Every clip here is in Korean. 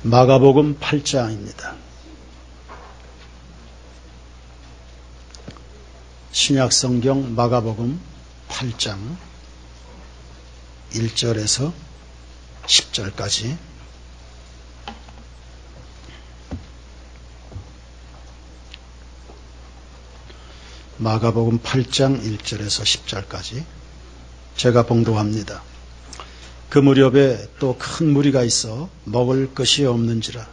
마가복음 8장입니다. 신약성경 마가복음 8장 1절에서 10절까지 마가복음 8장 1절에서 10절까지 제가 봉독합니다. 그 무렵에 또 큰 무리가 있어 먹을 것이 없는지라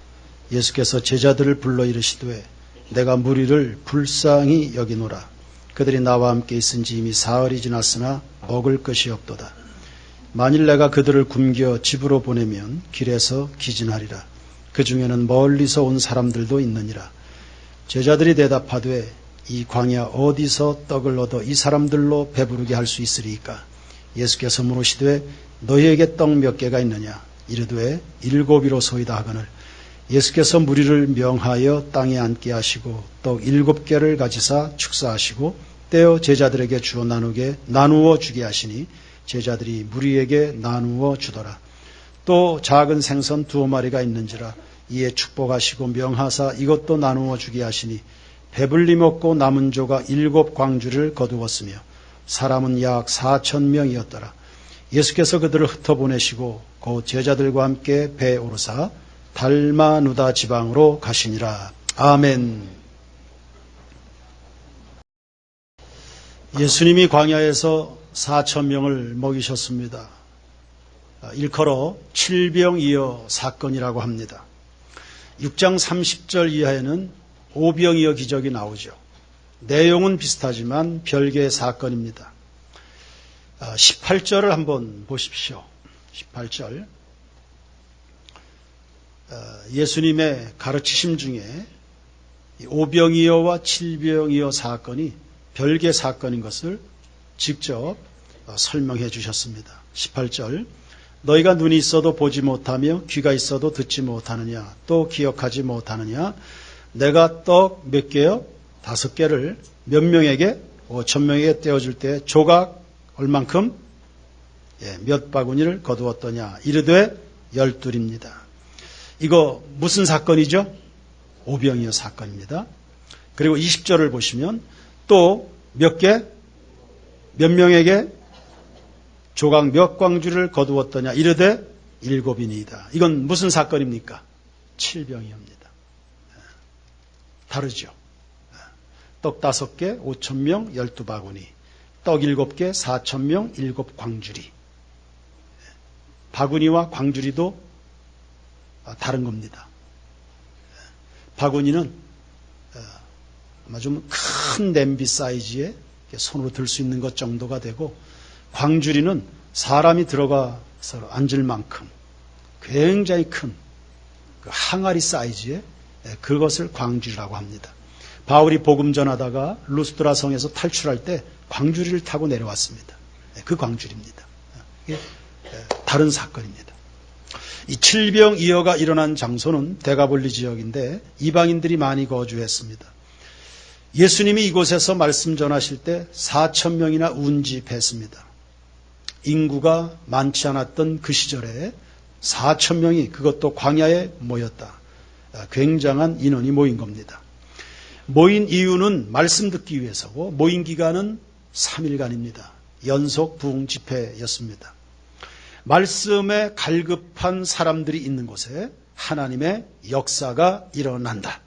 예수께서 제자들을 불러 이르시되 내가 무리를 불쌍히 여기노라. 그들이 나와 함께 있은지 이미 사흘이 지났으나 먹을 것이 없도다. 만일 내가 그들을 굶겨 집으로 보내면 길에서 기진하리라. 그 중에는 멀리서 온 사람들도 있느니라. 제자들이 대답하되 이 광야 어디서 떡을 얻어 이 사람들로 배부르게 할 수 있으리이까? 예수께서 물으시되 너희에게 떡 몇 개가 있느냐? 이르되 7이로소이다 하거늘 예수께서 무리를 명하여 땅에 앉게 하시고 떡 7개를 가지사 축사하시고 떼어 제자들에게 주어 나누어 주게 하시니 제자들이 무리에게 나누어 주더라. 또 작은 생선 2마리가 있는지라 이에 축복하시고 명하사 이것도 나누어 주게 하시니 배불리 먹고 남은 조가 7광주를 거두었으며 사람은 약 4,000명이었더라. 예수께서 그들을 흩어보내시고 곧 제자들과 함께 배에 오르사 달마누다 지방으로 가시니라. 아멘. 예수님이 광야에서 4,000명을 먹이셨습니다. 일컬어 칠병이어 사건이라고 합니다. 6장 30절 이하에는 오병이어 기적이 나오죠. 내용은 비슷하지만 별개의 사건입니다. 18절을 한번 보십시오. 18절. 예수님의 가르치심 중에 오병이어와 칠병이어 사건이 별개 사건인 것을 직접 설명해 주셨습니다. 18절. 너희가 눈이 있어도 보지 못하며 귀가 있어도 듣지 못하느냐? 또 기억하지 못하느냐? 내가 떡 몇 개요? 5개를 몇 명에게? 5,000명에게 떼어줄 때 조각 얼만큼? 몇 바구니를 거두었더냐? 이르되 12입니다. 이거 무슨 사건이죠? 오병이어 사건입니다. 그리고 20절을 보시면 또 몇 개? 몇 명에게? 조각 몇 광주를 거두었더냐? 이르되 7이니이다. 이건 무슨 사건입니까? 칠병이어입니다. 다르죠. 떡 5개, 5,000명, 12바구니. 떡 7개, 4,000명, 7광주리. 바구니와 광주리도 다른 겁니다. 바구니는 아마 좀 큰 냄비 사이즈에 손으로 들 수 있는 것 정도가 되고, 광주리는 사람이 들어가서 앉을 만큼 굉장히 큰 그 항아리 사이즈의 그것을 광주리라고 합니다. 바울이 복음 전하다가 루스드라 성에서 탈출할 때 광주리를 타고 내려왔습니다. 그 광주리입니다. 이게 다른 사건입니다. 이 칠병이어가 일어난 장소는 데가볼리 지역인데 이방인들이 많이 거주했습니다. 예수님이 이곳에서 말씀 전하실 때 4,000명이나 운집했습니다. 인구가 많지 않았던 그 시절에 4,000명이 그것도 광야에 모였다. 굉장한 인원이 모인 겁니다. 모인 이유는 말씀 듣기 위해서고 모인 기간은 3일간입니다. 연속 부흥 집회였습니다. 말씀에 갈급한 사람들이 있는 곳에 하나님의 역사가 일어난다.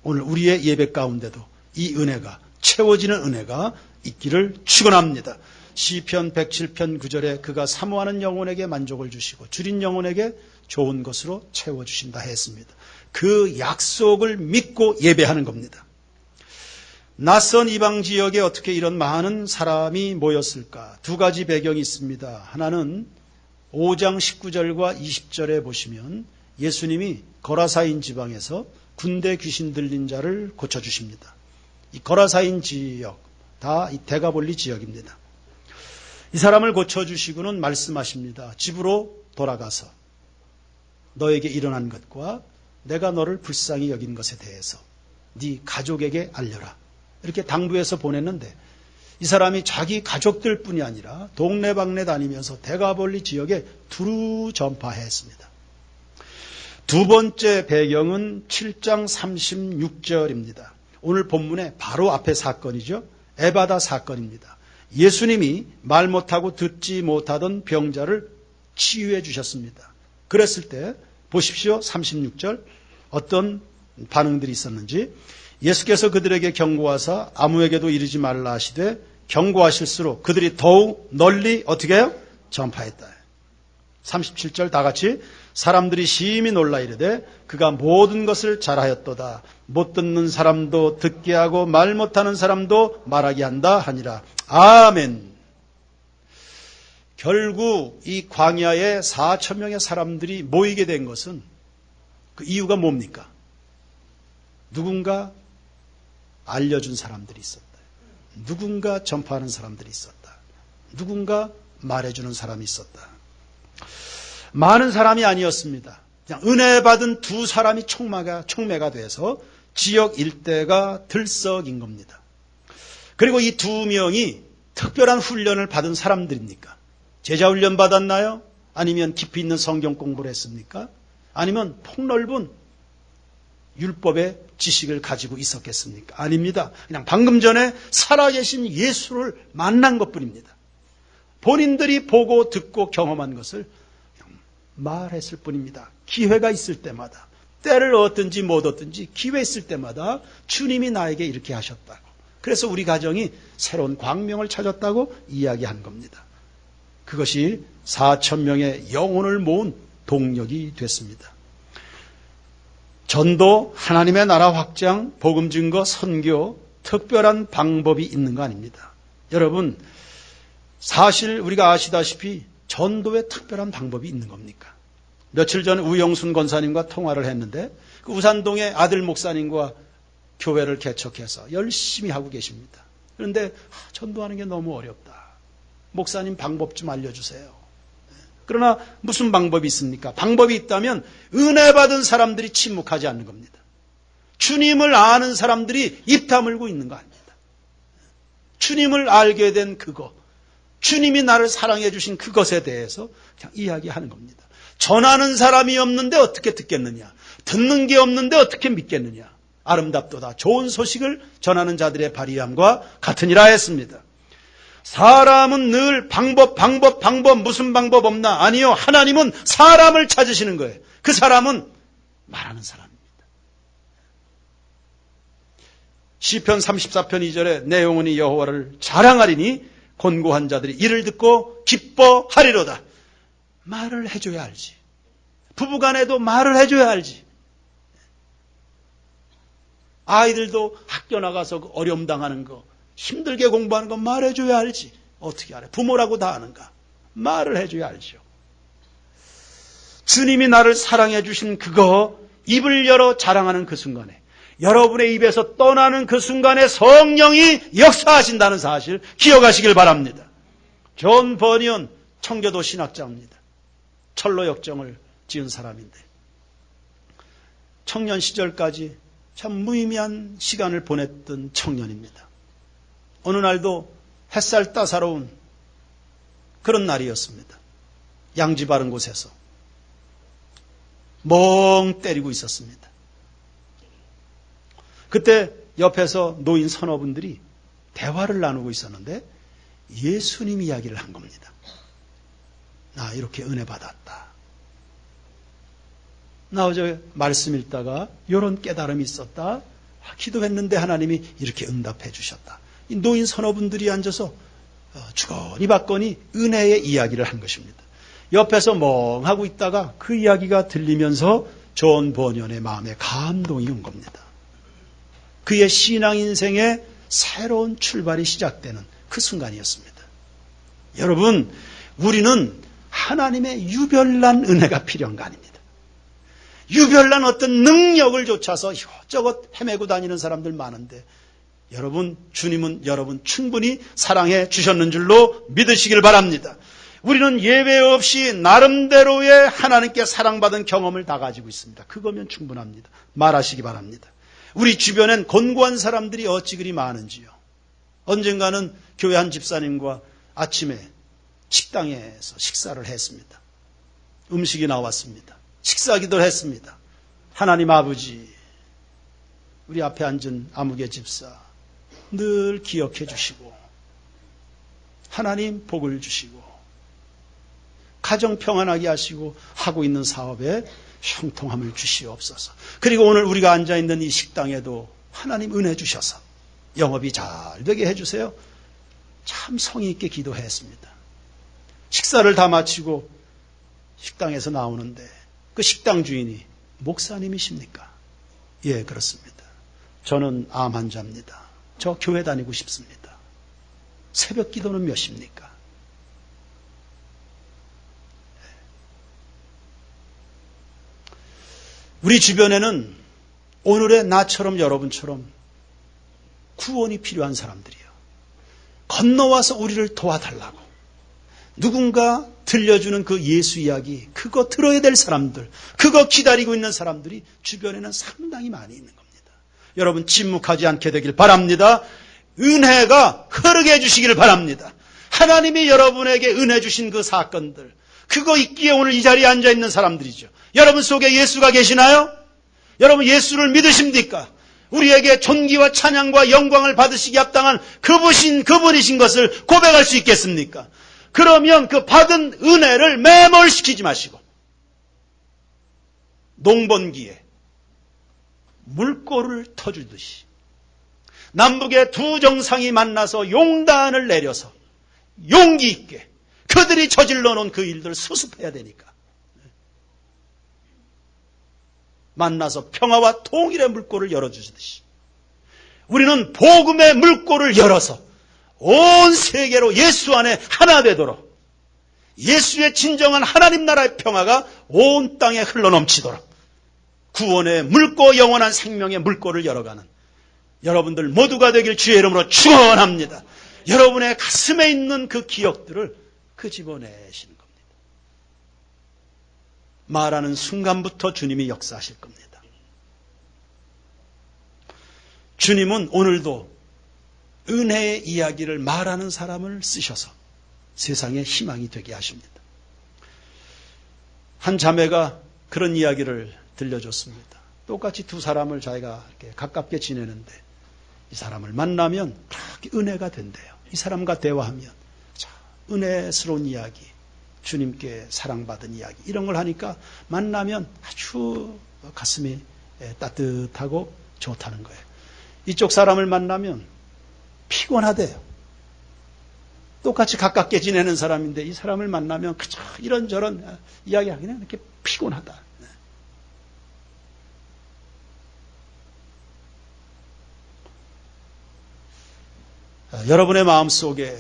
오늘 우리의 예배 가운데도 이 은혜가, 채워지는 은혜가 있기를 축원합니다. 시편 107편 9절에 그가 사모하는 영혼에게 만족을 주시고 줄인 영혼에게 좋은 것으로 채워주신다 했습니다. 그 약속을 믿고 예배하는 겁니다. 낯선 이방 지역에 어떻게 이런 많은 사람이 모였을까? 2가지 배경이 있습니다. 하나는 5장 19절과 20절에 보시면 예수님이 거라사인 지방에서 군대 귀신 들린 자를 고쳐주십니다. 이 거라사인 지역, 다 이 데가볼리 지역입니다. 이 사람을 고쳐주시고는 말씀하십니다. 집으로 돌아가서 너에게 일어난 것과 내가 너를 불쌍히 여긴 것에 대해서 네 가족에게 알려라. 이렇게 당부해서 보냈는데 이 사람이 자기 가족들뿐이 아니라 동네방네 다니면서 데가볼리 지역에 두루 전파했습니다. 두 번째 배경은 7장 36절입니다. 오늘 본문의 바로 앞에 사건이죠. 에바다 사건입니다. 예수님이 말 못하고 듣지 못하던 병자를 치유해 주셨습니다. 그랬을 때 보십시오. 36절 어떤 반응들이 있었는지. 예수께서 그들에게 경고하사 아무에게도 이르지 말라 하시되 경고하실수록 그들이 더욱 널리 어떻게 해요? 전파했다. 37절 다 같이 사람들이 심히 놀라 이르되 그가 모든 것을 잘하였도다. 못 듣는 사람도 듣게 하고 말 못하는 사람도 말하게 한다 하니라. 아멘. 결국 이 광야에 4,000명의 사람들이 모이게 된 것은 그 이유가 뭡니까? 누군가 알려준 사람들이 있었다. 누군가 전파하는 사람들이 있었다. 누군가 말해주는 사람이 있었다. 많은 사람이 아니었습니다. 그냥 은혜 받은 두 사람이 촉매가 돼서 지역 일대가 들썩인 겁니다. 그리고 이 두 명이 특별한 훈련을 받은 사람들입니까? 제자 훈련 받았나요? 아니면 깊이 있는 성경 공부를 했습니까? 아니면 폭넓은 율법의 지식을 가지고 있었겠습니까? 아닙니다. 그냥 방금 전에 살아계신 예수를 만난 것뿐입니다. 본인들이 보고 듣고 경험한 것을 그냥 말했을 뿐입니다. 기회가 있을 때마다, 때를 얻든지 못 얻든지 기회 있을 때마다 주님이 나에게 이렇게 하셨다고. 그래서 우리 가정이 새로운 광명을 찾았다고 이야기한 겁니다. 그것이 4,000명의 영혼을 모은 동력이 됐습니다. 전도, 하나님의 나라 확장, 복음 증거, 선교, 특별한 방법이 있는 거 아닙니다. 여러분, 사실 우리가 아시다시피 전도에 특별한 방법이 있는 겁니까? 며칠 전 우영순 권사님과 통화를 했는데 그 우산동의 아들 목사님과 교회를 개척해서 열심히 하고 계십니다. 그런데 전도하는 게 너무 어렵다. 목사님 방법 좀 알려주세요. 그러나 무슨 방법이 있습니까? 방법이 있다면 은혜 받은 사람들이 침묵하지 않는 겁니다. 주님을 아는 사람들이 입 다물고 있는 거 아닙니다. 주님을 알게 된 그거, 주님이 나를 사랑해 주신 그것에 대해서 그냥 이야기하는 겁니다. 전하는 사람이 없는데 어떻게 듣겠느냐? 듣는 게 없는데 어떻게 믿겠느냐? 아름답도다. 좋은 소식을 전하는 자들의 발휘함과 같으니라 했습니다. 사람은 늘 방법 무슨 방법 없나? 아니요. 하나님은 사람을 찾으시는 거예요. 그 사람은 말하는 사람입니다. 시편 34편 2절에 내 영혼이 여호와를 자랑하리니 곤고한 자들이 이를 듣고 기뻐하리로다. 말을 해줘야 알지. 부부간에도 말을 해줘야 알지. 아이들도 학교 나가서 어려움 당하는 거, 힘들게 공부하는 거 말해줘야 알지. 어떻게 알아? 부모라고 다 아는가? 말을 해줘야 알죠. 주님이 나를 사랑해 주신 그거 입을 열어 자랑하는 그 순간에, 여러분의 입에서 떠나는 그 순간에 성령이 역사하신다는 사실 기억하시길 바랍니다. 존 버니언 청교도 신학자입니다. 철로 역정을 지은 사람인데 청년 시절까지 참 무의미한 시간을 보냈던 청년입니다. 어느 날도 햇살 따사로운 그런 날이었습니다. 양지 바른 곳에서 멍 때리고 있었습니다. 그때 옆에서 노인 선어분들이 대화를 나누고 있었는데 예수님 이야기를 한 겁니다. 나 이렇게 은혜 받았다. 나 어제 말씀 읽다가 이런 깨달음이 있었다. 기도했는데 하나님이 이렇게 응답해 주셨다. 이 노인 선어분들이 앉아서 주거니 받거니 은혜의 이야기를 한 것입니다. 옆에서 멍하고 있다가 그 이야기가 들리면서 존 버니언의 마음에 감동이 온 겁니다. 그의 신앙 인생의 새로운 출발이 시작되는 그 순간이었습니다. 여러분, 우리는 하나님의 유별난 은혜가 필요한 거 아닙니다. 유별난 어떤 능력을 좇아서 이것저것 헤매고 다니는 사람들 많은데 여러분, 주님은 여러분 충분히 사랑해 주셨는 줄로 믿으시길 바랍니다. 우리는 예외 없이 나름대로의 하나님께 사랑받은 경험을 다 가지고 있습니다. 그거면 충분합니다. 말하시기 바랍니다. 우리 주변엔 곤고한 사람들이 어찌 그리 많은지요. 언젠가는 교회 한 집사님과 아침에 식당에서 식사를 했습니다. 음식이 나왔습니다. 식사 기도를 했습니다. 하나님 아버지, 우리 앞에 앉은 아무개 집사 늘 기억해 주시고 하나님 복을 주시고 가정 평안하게 하시고 하고 있는 사업에 형통함을 주시옵소서. 그리고 오늘 우리가 앉아있는 이 식당에도 하나님 은혜 주셔서 영업이 잘 되게 해주세요. 참 성의 있게 기도했습니다. 식사를 다 마치고 식당에서 나오는데 그 식당 주인이 목사님이십니까? 예, 그렇습니다. 저는 암 환자입니다. 저 교회 다니고 싶습니다. 새벽 기도는 몇 시입니까? 우리 주변에는 오늘의 나처럼 여러분처럼 구원이 필요한 사람들이요. 건너와서 우리를 도와달라고 누군가 들려주는 그 예수 이야기, 그거 들어야 될 사람들, 그거 기다리고 있는 사람들이 주변에는 상당히 많이 있는 겁니다. 여러분 침묵하지 않게 되길 바랍니다. 은혜가 흐르게 해주시기를 바랍니다. 하나님이 여러분에게 은혜 주신 그 사건들, 그거 있기에 오늘 이 자리에 앉아있는 사람들이죠. 여러분 속에 예수가 계시나요? 여러분 예수를 믿으십니까? 우리에게 존귀와 찬양과 영광을 받으시기 합당한 그분이신 것을 고백할 수 있겠습니까? 그러면 그 받은 은혜를 매몰시키지 마시고 농번기에 물꼬를 터주듯이 남북의 두 정상이 만나서 용단을 내려서 용기 있게 그들이 저질러 놓은 그 일들을 수습해야 되니까 만나서 평화와 통일의 물꼬를 열어주듯이 우리는 복음의 물꼬를 열어서 온 세계로 예수 안에 하나 되도록 예수의 진정한 하나님 나라의 평화가 온 땅에 흘러넘치도록 구원의 물꼬, 영원한 생명의 물꼬를 열어가는 여러분들 모두가 되길 주의 이름으로 축원합니다. 여러분의 가슴에 있는 그 기억들을 끄집어내시는 겁니다. 말하는 순간부터 주님이 역사하실 겁니다. 주님은 오늘도 은혜의 이야기를 말하는 사람을 쓰셔서 세상에 희망이 되게 하십니다. 한 자매가 그런 이야기를 들려줬습니다. 똑같이 두 사람을 자기가 이렇게 가깝게 지내는데 이 사람을 만나면 그렇게 은혜가 된대요. 이 사람과 대화하면 자, 은혜스러운 이야기, 주님께 사랑받은 이야기 이런 걸 하니까 만나면 아주 가슴이 따뜻하고 좋다는 거예요. 이쪽 사람을 만나면 피곤하대요. 똑같이 가깝게 지내는 사람인데 이 사람을 만나면 그저 이런저런 이야기하기는 이렇게 피곤하다. 여러분의 마음속에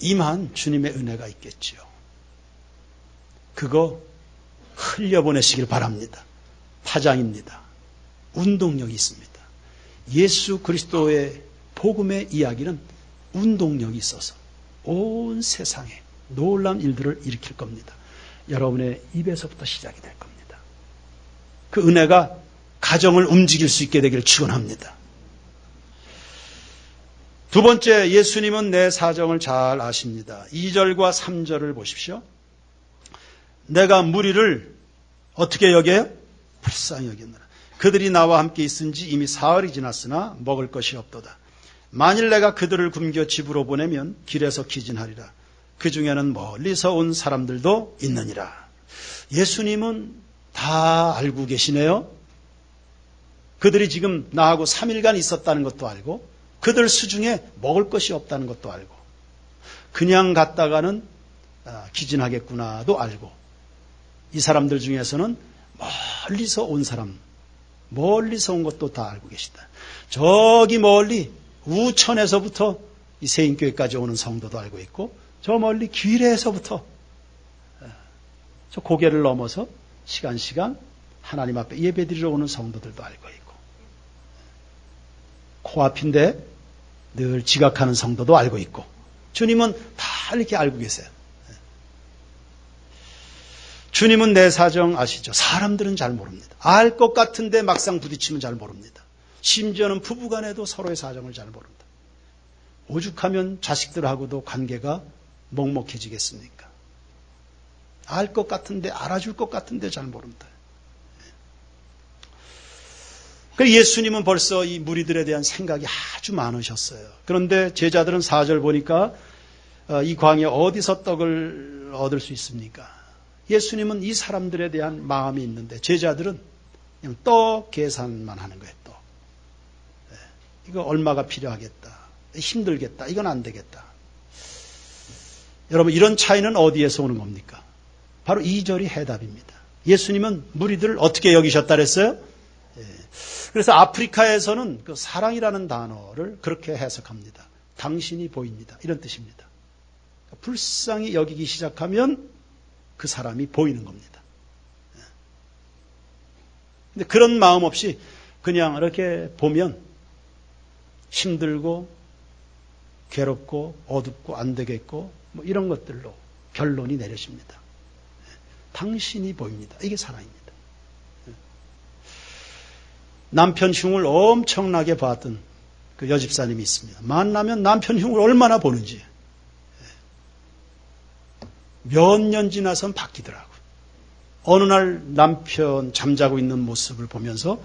임한 주님의 은혜가 있겠지요. 그거 흘려보내시길 바랍니다. 파장입니다. 운동력이 있습니다. 예수 그리스도의 복음의 이야기는 운동력이 있어서 온 세상에 놀라운 일들을 일으킬 겁니다. 여러분의 입에서부터 시작이 될 겁니다. 그 은혜가 가정을 움직일 수 있게 되기를 축원합니다. 두 번째, 예수님은 내 사정을 잘 아십니다. 2절과 3절을 보십시오. 내가 무리를 어떻게 여겨요? 불쌍히 여겼느라. 그들이 나와 함께 있은지 이미 사흘이 지났으나 먹을 것이 없도다. 만일 내가 그들을 굶겨 집으로 보내면 길에서 기진하리라. 그 중에는 멀리서 온 사람들도 있느니라. 예수님은 다 알고 계시네요. 그들이 지금 나하고 3일간 있었다는 것도 알고 그들 수중에 먹을 것이 없다는 것도 알고 그냥 갔다가는 기진하겠구나도 알고 이 사람들 중에서는 멀리서 온 사람, 멀리서 온 것도 다 알고 계시다. 저기 멀리 우천에서부터 이 세인교회까지 오는 성도도 알고 있고 저 멀리 귀례에서부터 저 고개를 넘어서 시간 하나님 앞에 예배드리러 오는 성도들도 알고 있고 코앞인데 늘 지각하는 성도도 알고 있고 주님은 다 이렇게 알고 계세요. 주님은 내 사정 아시죠? 사람들은 잘 모릅니다. 알 것 같은데 막상 부딪히면 잘 모릅니다. 심지어는 부부간에도 서로의 사정을 잘 모릅니다. 오죽하면 자식들하고도 관계가 먹먹해지겠습니까? 알 것 같은데, 알아줄 것 같은데 잘 모른다. 예수님은 벌써 이 무리들에 대한 생각이 아주 많으셨어요. 그런데 제자들은 4절 보니까 이 광야 어디서 떡을 얻을 수 있습니까? 예수님은 이 사람들에 대한 마음이 있는데 제자들은 그냥 떡 계산만 하는 거예요. 떡. 이거 얼마가 필요하겠다. 힘들겠다. 이건 안 되겠다. 여러분, 이런 차이는 어디에서 오는 겁니까? 바로 2절이 해답입니다. 예수님은 무리들을 어떻게 여기셨다 그랬어요? 그래서 아프리카에서는 그 사랑이라는 단어를 그렇게 해석합니다. 당신이 보입니다. 이런 뜻입니다. 불쌍히 여기기 시작하면 그 사람이 보이는 겁니다. 근데 그런 마음 없이 그냥 이렇게 보면 힘들고 괴롭고 어둡고 안 되겠고 뭐 이런 것들로 결론이 내려집니다. 당신이 보입니다. 이게 사랑입니다. 남편 흉을 엄청나게 봤던 그 여집사님이 있습니다. 만나면 남편 흉을 얼마나 보는지 몇 년 지나선 바뀌더라고요. 어느 날 남편 잠자고 있는 모습을 보면서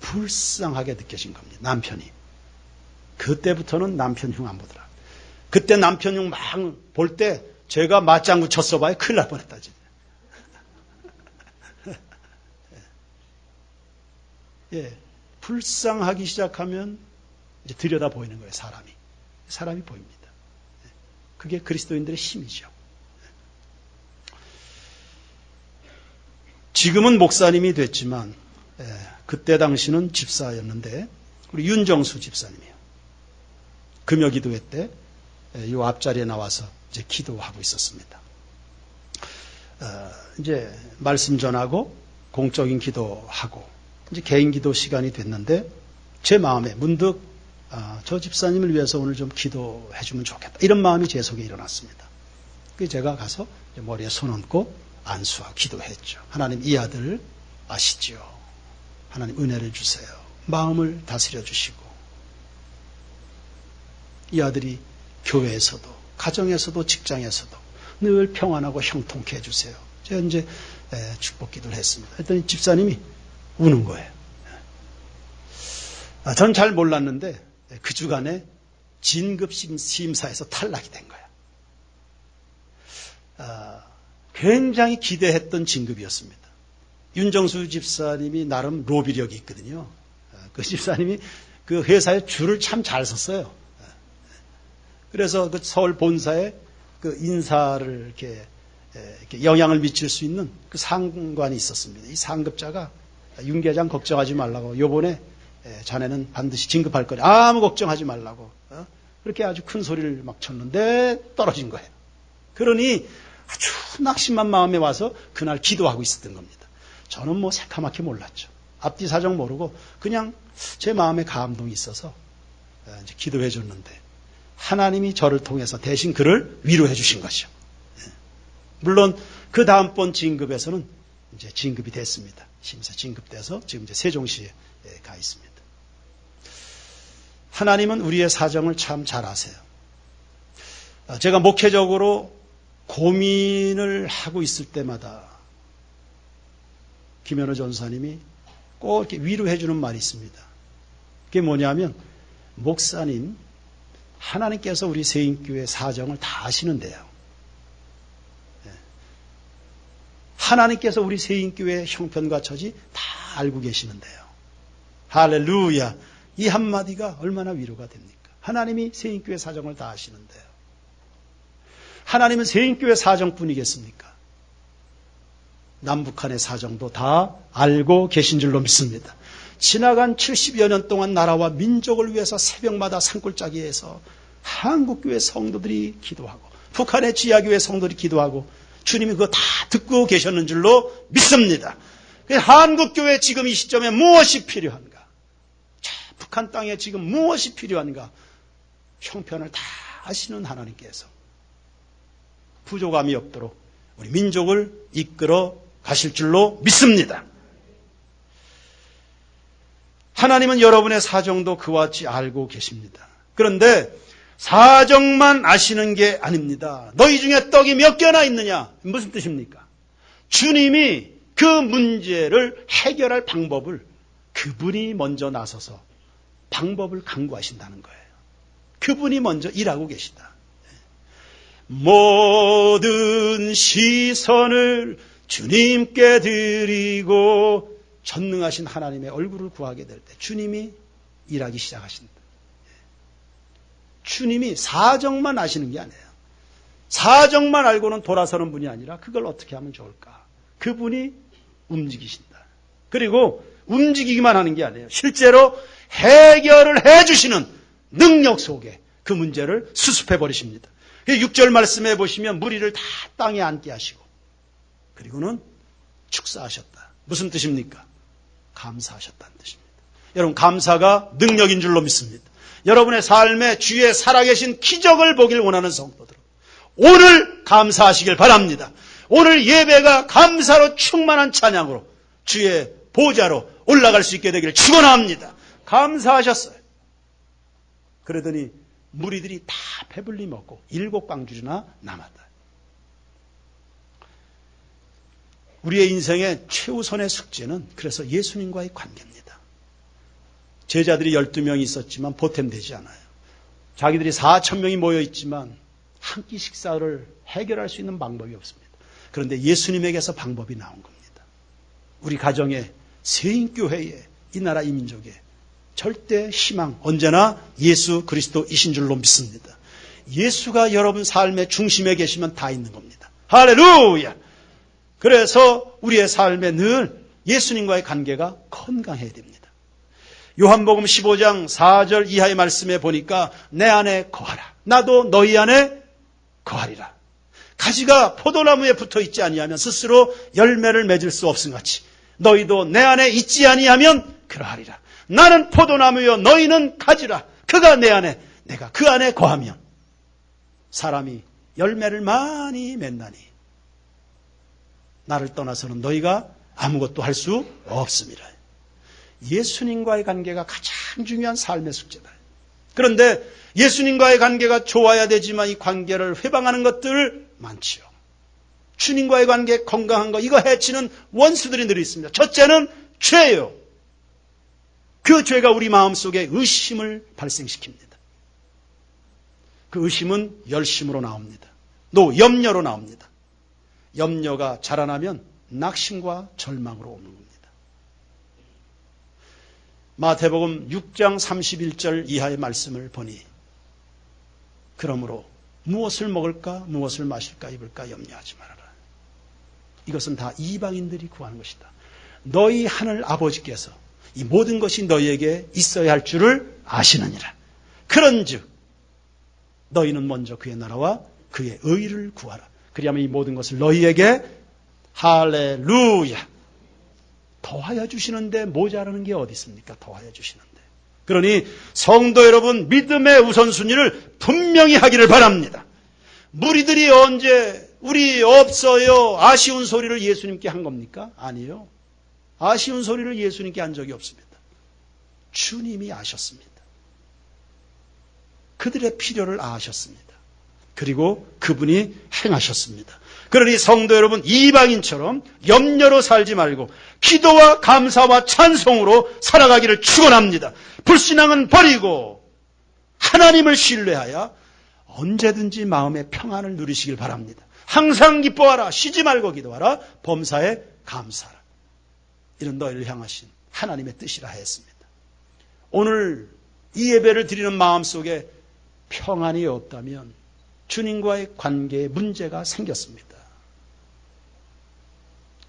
불쌍하게 느껴진 겁니다. 남편이. 그때부터는 남편 흉 안 보더라. 그때 남편 흉 막 볼 때 제가 맞장구 쳤어 봐요. 큰일 날 뻔했다. 예, 불쌍하기 시작하면 이제 들여다 보이는 거예요. 사람이 보입니다. 그게 그리스도인들의 힘이죠. 지금은 목사님이 됐지만 그때 당시는 집사였는데 우리 윤정수 집사님이요. 금요기도회 때 이 앞자리에 나와서 이제 기도하고 있었습니다. 이제 말씀 전하고 공적인 기도하고 이제 개인 기도 시간이 됐는데 제 마음에 문득 저 집사님을 위해서 오늘 좀 기도해 주면 좋겠다. 이런 마음이 제 속에 일어났습니다. 그래서 제가 가서 머리에 손 얹고 안수하고 기도했죠. 하나님, 이 아들 아시지요? 하나님 은혜를 주세요. 마음을 다스려 주시고 이 아들이 교회에서도 가정에서도 직장에서도 늘 평안하고 형통케 해주세요. 제가 이제 축복 기도를 했습니다. 했더니 집사님이 우는 거예요. 전 잘 몰랐는데 그 주간에 진급 심사에서 탈락이 된 거예요. 굉장히 기대했던 진급이었습니다. 윤정수 집사님이 나름 로비력이 있거든요. 그 집사님이 그 회사에 줄을 참 잘 섰어요. 그래서 그 서울 본사에 그 인사를 이렇게 영향을 미칠 수 있는 그 상관이 있었습니다. 이 상급자가 윤 계장 걱정하지 말라고, 요번에 자네는 반드시 진급할 거니 아무 걱정하지 말라고 그렇게 아주 큰 소리를 막 쳤는데 떨어진 거예요. 그러니 아주 낙심한 마음에 와서 그날 기도하고 있었던 겁니다. 저는 뭐 새카맣게 몰랐죠. 앞뒤 사정 모르고 그냥 제 마음에 감동이 있어서 이제 기도해 줬는데 하나님이 저를 통해서 대신 그를 위로해 주신 것이죠. 물론 그 다음번 진급에서는 이제 진급이 됐습니다. 심사 진급돼서 지금 이제 세종시에 가 있습니다. 하나님은 우리의 사정을 참 잘 아세요. 제가 목회적으로 고민을 하고 있을 때마다 김현우 전사님이 꼭 이렇게 위로해 주는 말이 있습니다. 그게 뭐냐면, 목사님, 하나님께서 우리 세인교회 사정을 다 아시는데요. 하나님께서 우리 세인교회의 형편과 처지 다 알고 계시는데요. 할렐루야. 이 한마디가 얼마나 위로가 됩니까? 하나님이 세인교회 사정을 다 아시는데요. 하나님은 세인교회 사정뿐이겠습니까? 남북한의 사정도 다 알고 계신 줄로 믿습니다. 지나간 70여 년 동안 나라와 민족을 위해서 새벽마다 산골짜기에서 한국교회 성도들이 기도하고 북한의 지하교회 성도들이 기도하고 주님이 그거 다 듣고 계셨는 줄로 믿습니다. 한국교회 지금 이 시점에 무엇이 필요한가? 북한 땅에 지금 무엇이 필요한가? 형편을 다 아시는 하나님께서 부족함이 없도록 우리 민족을 이끌어 가실 줄로 믿습니다. 하나님은 여러분의 사정도 그와 같이 알고 계십니다. 그런데 사정만 아시는 게 아닙니다. 너희 중에 떡이 몇 개나 있느냐? 무슨 뜻입니까? 주님이 그 문제를 해결할 방법을 그분이 먼저 나서서 방법을 강구하신다는 거예요. 그분이 먼저 일하고 계시다. 모든 시선을 주님께 드리고 전능하신 하나님의 얼굴을 구하게 될 때 주님이 일하기 시작하신다. 주님이 사정만 아시는 게 아니에요. 사정만 알고는 돌아서는 분이 아니라 그걸 어떻게 하면 좋을까? 그분이 움직이신다. 그리고 움직이기만 하는 게 아니에요. 실제로 해결을 해주시는 능력 속에 그 문제를 수습해 버리십니다. 6절 말씀해 보시면 무리를 다 땅에 앉게 하시고 그리고는 축사하셨다. 무슨 뜻입니까? 감사하셨다는 뜻입니다. 여러분, 감사가 능력인 줄로 믿습니다. 여러분의 삶에 주의 살아계신 기적을 보길 원하는 성도들, 오늘 감사하시길 바랍니다. 오늘 예배가 감사로 충만한 찬양으로 주의 보좌로 올라갈 수 있게 되기를 축원합니다. 감사하셨어요. 그러더니 무리들이 다 배불리 먹고 7광줄이나 남았다. 우리의 인생의 최우선의 숙제는 그래서 예수님과의 관계입니다. 제자들이 12명이 있었지만 보탬되지 않아요. 자기들이 4,000명이 모여 있지만 한 끼 식사를 해결할 수 있는 방법이 없습니다. 그런데 예수님에게서 방법이 나온 겁니다. 우리 가정에, 세인교회에, 이 나라 이 민족에 절대 희망, 언제나 예수 그리스도이신 줄로 믿습니다. 예수가 여러분 삶의 중심에 계시면 다 있는 겁니다. 할렐루야! 그래서 우리의 삶에 늘 예수님과의 관계가 건강해야 됩니다. 요한복음 15장 4절 이하의 말씀에 보니까 내 안에 거하라. 나도 너희 안에 거하리라. 가지가 포도나무에 붙어 있지 아니하면 스스로 열매를 맺을 수 없음같이 너희도 내 안에 있지 아니하면 그러하리라. 나는 포도나무여 너희는 가지라. 그가 내 안에 내가 그 안에 거하면 사람이 열매를 많이 맺나니 나를 떠나서는 너희가 아무것도 할 수 없습니다. 예수님과의 관계가 가장 중요한 삶의 숙제다. 그런데 예수님과의 관계가 좋아야 되지만 이 관계를 회방하는 것들 많지요. 주님과의 관계 건강한 거 이거 해치는 원수들이 늘 있습니다. 첫째는 죄예요. 그 죄가 우리 마음속에 의심을 발생시킵니다. 그 의심은 열심으로 나옵니다. 염려로 나옵니다. 염려가 자라나면 낙심과 절망으로 오는 겁니다. 마태복음 6장 31절 이하의 말씀을 보니 그러므로 무엇을 먹을까 무엇을 마실까 입을까 염려하지 말아라. 이것은 다 이방인들이 구하는 것이다. 너희 하늘 아버지께서 이 모든 것이 너희에게 있어야 할 줄을 아시느니라. 그런즉 너희는 먼저 그의 나라와 그의 의를 구하라. 그리하면 이 모든 것을 너희에게 할렐루야 더하여 주시는데 모자라는 게 어디 있습니까? 더하여 주시는데. 그러니 성도 여러분 믿음의 우선순위를 분명히 하기를 바랍니다. 무리들이 언제 우리 없어요 아쉬운 소리를 예수님께 한 겁니까? 아니요. 아쉬운 소리를 예수님께 한 적이 없습니다. 주님이 아셨습니다. 그들의 필요를 아셨습니다. 그리고 그분이 행하셨습니다. 그러니 성도 여러분 이방인처럼 염려로 살지 말고 기도와 감사와 찬송으로 살아가기를 축원합니다. 불신앙은 버리고 하나님을 신뢰하여 언제든지 마음의 평안을 누리시길 바랍니다. 항상 기뻐하라. 쉬지 말고 기도하라. 범사에 감사하라. 이런 너희를 향하신 하나님의 뜻이라 했습니다. 오늘 이 예배를 드리는 마음속에 평안이 없다면 주님과의 관계에 문제가 생겼습니다.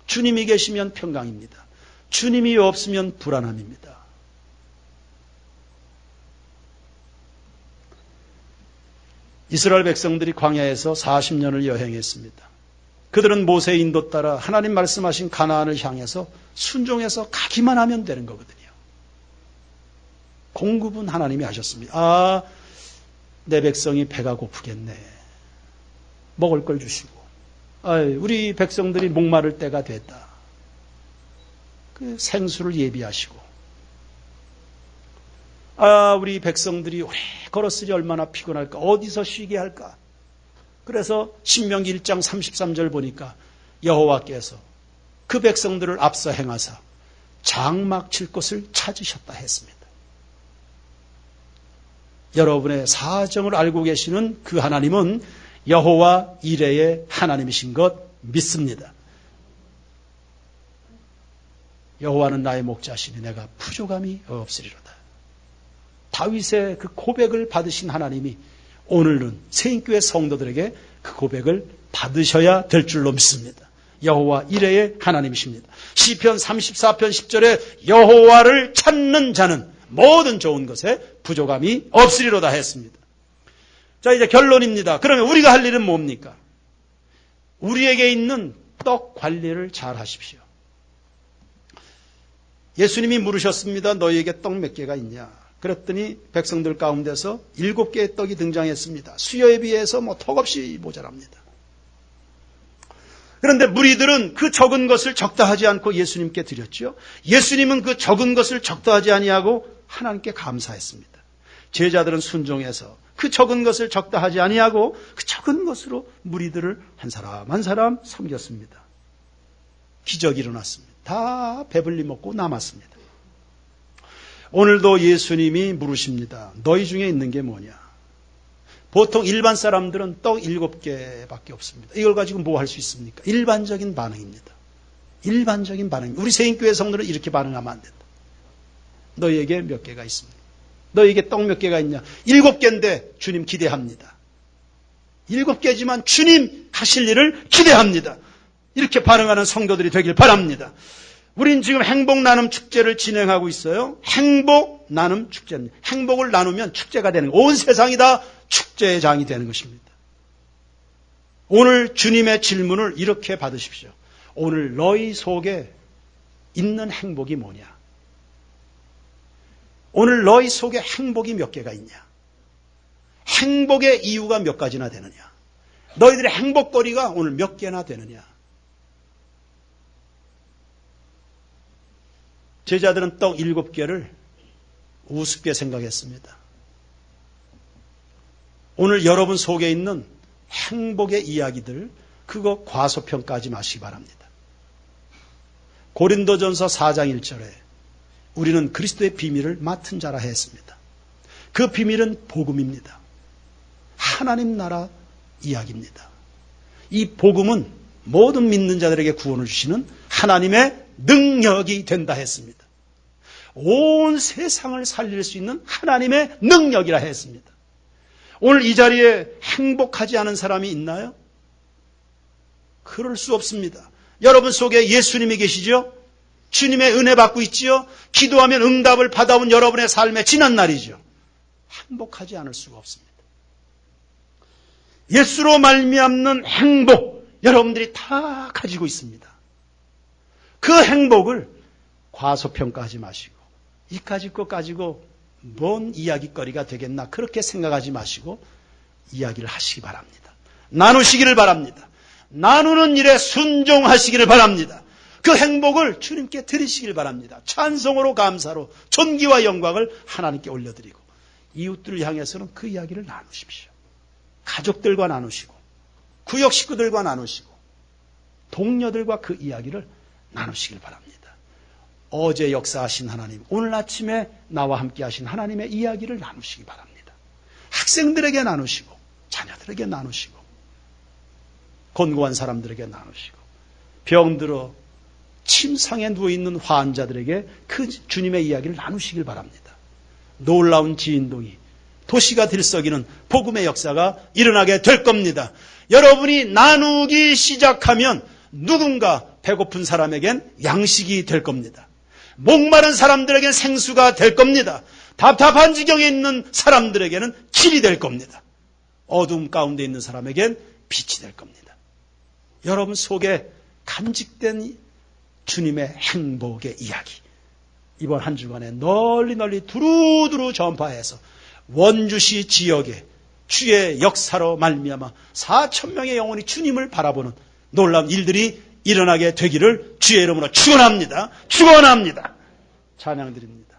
주님이 계시면 평강입니다. 주님이 없으면 불안함입니다. 이스라엘 백성들이 광야에서 40년을 여행했습니다. 그들은 모세의 인도 따라 하나님 말씀하신 가나안을 향해서 순종해서 가기만 하면 되는 거거든요. 공급은 하나님이 하셨습니다. 내 백성이 배가 고프겠네. 먹을 걸 주시고 우리 백성들이 목마를 때가 됐다. 그 생수를 예비하시고 우리 백성들이 오래 걸었으니 얼마나 피곤할까? 어디서 쉬게 할까? 그래서 신명기 1장 33절 보니까 여호와께서 그 백성들을 앞서 행하사 장막 칠 곳을 찾으셨다 했습니다. 여러분의 사정을 알고 계시는 그 하나님은 여호와 이레의 하나님이신 것 믿습니다. 여호와는 나의 목자시니 내가 부족함이 없으리로다. 다윗의 그 고백을 받으신 하나님이 오늘은 새인교회 성도들에게 그 고백을 받으셔야 될 줄로 믿습니다. 여호와 이레의 하나님이십니다. 시편 34편 10절에 여호와를 찾는 자는 모든 좋은 것에 부족함이 없으리로다 했습니다. 자, 이제 결론입니다. 그러면 우리가 할 일은 뭡니까? 우리에게 있는 떡 관리를 잘 하십시오. 예수님이 물으셨습니다. 너희에게 떡 몇 개가 있냐? 그랬더니 백성들 가운데서 7개의 떡이 등장했습니다. 수요에 비해서 턱없이 모자랍니다. 그런데 무리들은 그 적은 것을 적다 하지 않고 예수님께 드렸죠. 예수님은 그 적은 것을 적다 하지 아니하고 하나님께 감사했습니다. 제자들은 순종해서 그 적은 것을 적다 하지 아니하고 그 적은 것으로 무리들을 한 사람 한 사람 섬겼습니다. 기적이 일어났습니다. 다 배불리 먹고 남았습니다. 오늘도 예수님이 물으십니다. 너희 중에 있는 게 뭐냐? 보통 일반 사람들은 떡 7개밖에 없습니다. 이걸 가지고 뭐 할 수 있습니까? 일반적인 반응입니다. 일반적인 반응. 우리 새인교회 성도는 이렇게 반응하면 안 된다. 너희에게 몇 개가 있습니까? 너희에게 떡 몇 개가 있냐? 7개인데 주님 기대합니다. 7개지만 주님 하실 일을 기대합니다. 이렇게 반응하는 성도들이 되길 바랍니다. 우린 지금 행복 나눔 축제를 진행하고 있어요. 행복 나눔 축제입니다. 행복을 나누면 축제가 되는 거예요. 온 세상이 다 축제의 장이 되는 것입니다. 오늘 주님의 질문을 이렇게 받으십시오. 오늘 너희 속에 있는 행복이 뭐냐? 오늘 너희 속에 행복이 몇 개가 있냐? 행복의 이유가 몇 가지나 되느냐? 너희들의 행복거리가 오늘 몇 개나 되느냐? 제자들은 떡 7개를 우습게 생각했습니다. 오늘 여러분 속에 있는 행복의 이야기들, 그거 과소평가하지 마시기 바랍니다. 고린도전서 4장 1절에 우리는 그리스도의 비밀을 맡은 자라 했습니다. 그 비밀은 복음입니다. 하나님 나라 이야기입니다. 이 복음은 모든 믿는 자들에게 구원을 주시는 하나님의 능력이 된다 했습니다. 온 세상을 살릴 수 있는 하나님의 능력이라 했습니다. 오늘 이 자리에 행복하지 않은 사람이 있나요? 그럴 수 없습니다. 여러분 속에 예수님이 계시죠? 주님의 은혜 받고 있지요? 기도하면 응답을 받아온 여러분의 삶의 지난 날이죠. 행복하지 않을 수가 없습니다. 예수로 말미암는 행복, 여러분들이 다 가지고 있습니다. 그 행복을 과소평가하지 마시고 이까짓 것 가지고 뭔 이야기거리가 되겠나 그렇게 생각하지 마시고 이야기를 하시기 바랍니다. 나누시기를 바랍니다. 나누는 일에 순종하시기를 바랍니다. 그 행복을 주님께 드리시길 바랍니다. 찬송으로 감사로 존귀와 영광을 하나님께 올려드리고 이웃들을 향해서는 그 이야기를 나누십시오. 가족들과 나누시고 구역 식구들과 나누시고 동료들과 그 이야기를 나누시길 바랍니다. 어제 역사하신 하나님, 오늘 아침에 나와 함께 하신 하나님의 이야기를 나누시기 바랍니다. 학생들에게 나누시고 자녀들에게 나누시고 곤고한 사람들에게 나누시고 병들어 침상에 누워있는 환자들에게 그 주님의 이야기를 나누시길 바랍니다. 놀라운 지인동이 도시가 들썩이는 복음의 역사가 일어나게 될 겁니다. 여러분이 나누기 시작하면 누군가 배고픈 사람에겐 양식이 될 겁니다. 목마른 사람들에겐 생수가 될 겁니다. 답답한 지경에 있는 사람들에게는 길이 될 겁니다. 어둠 가운데 있는 사람에겐 빛이 될 겁니다. 여러분 속에 간직된 주님의 행복의 이야기, 이번 한 주간에 널리 두루두루 전파해서 원주시 지역에 주의 역사로 말미암아 4,000명의 영혼이 주님을 바라보는 놀라운 일들이 일어나게 되기를 주의 이름으로 축원합니다. 축원합니다. 찬양드립니다.